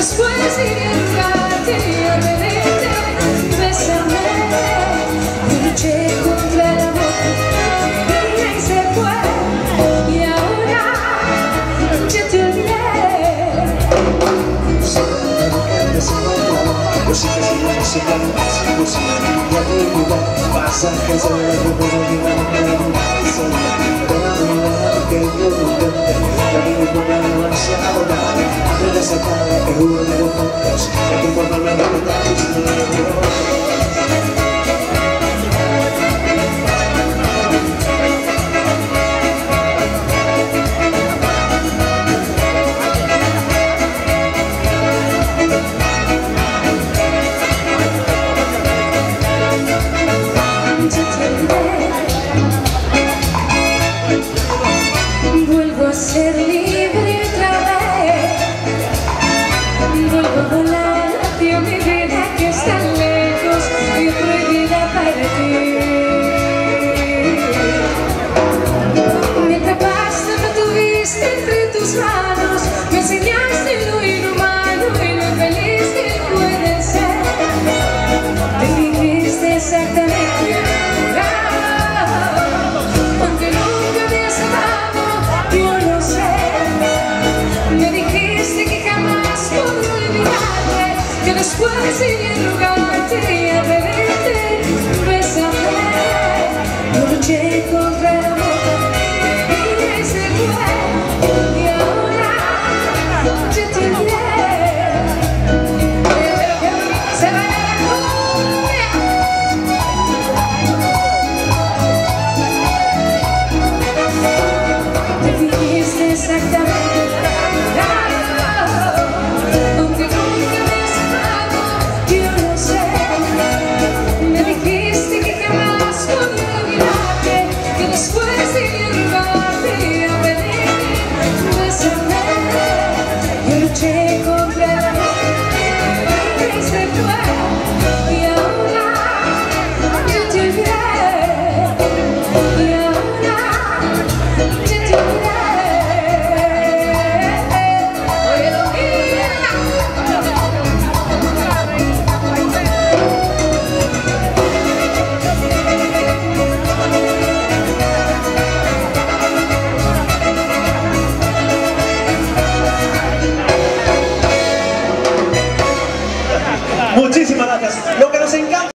después iré a rogarte y a pedirte, bésame. Yo luché contra el amor y se fue, y ahora ya te olvidé. Cositas que no se van, cositas que no te olvidan. Pasajes de la vida no me olvidan. Solo que yo intente, la vida es buena demasiado tarde. Antes de sacar que juro de los montes, hay que informarme de la verdad y si no lo quiero. Vuelvo a ser libre otra vez, vuelvo a volar hacia mi vida que está lejos y prohibida para ti. Me atrapaste, me tuviste entre tus manos, me enseñaste lo inhumano y lo feliz que puede ser. Te dijiste exactamente aunque nunca me has amado, yo lo sé. Me dijiste que jamás podré olvidarte, que después iré a rogarte.